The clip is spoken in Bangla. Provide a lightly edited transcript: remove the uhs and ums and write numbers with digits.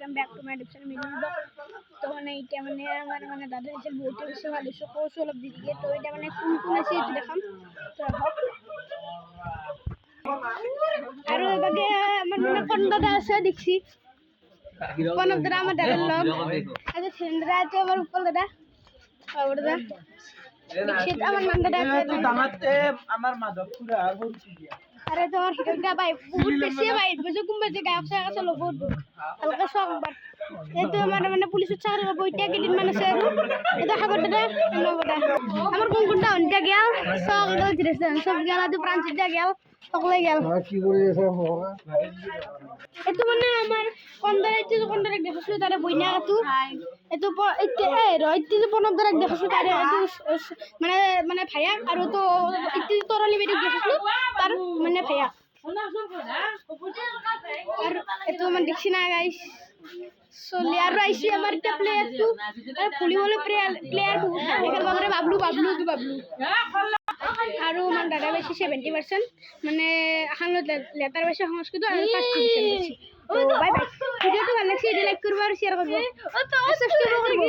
ওয়েলকাম ব্যাক টু মাই ডিপশন মিনি ব্লগ। তো মানে এইটা মানে আমার মানে দাদা এসে বইতে বসে ভালো কৌশল দিকে, তো এটা মানে কোন কোন আছে এটা দেখাম। তো হোক আর এবারে আমার মানে কোন দাদা আছে দেখছি কোন দাদা আমার দাদার লোক আচ্ছা ছেলেরা আছে আমার উপর দাদা ওর দাদা দেখছি আমার নাম দাদা তো দামাতে আমার মাধবপুরা আর বলছি अरे तो और हिरगा भाई बहुत बेसी भाई बजे कुंभे जे गायब से चलो बहुत हल्का सा बार ये तो हमारे माने पुलिस चार बइटा के दिन माने से এটা খবর দাদা নো বড়া আমার কোন কোনটা অনটা গেল সব গেল জিরেছেন সব গেল তো প্রাঞ্চিটা গেল সকলে গেল কি করে এসে হবে এতো মানে আমার কোনদারে দেখছলো তারে বইনা আতু এতো এতে এ রইতে যে পনব দারে দেখছলো তারে মানে মানে ভাইয়া আর তো ইতি তরলি বেরি দেখছলো তার মানে ভাইয়া আর এতো মানে দেখছি না গাইস সোলিয়ার রাইসি আমার একটা প্লেয়ার তো পুলি বলে প্লেয়ার বহুত এখানে বাবারে বাবলু আর আমার দাদা বেশি 70% মানে হানো লেটার বেশি সংস্কৃত আর 5% বেশি। তো বাই বাই ভিডিওটা ভালো লাগছে লাইক করবে আর শেয়ার করবে ও তো সাবস্ক্রাইব করবে।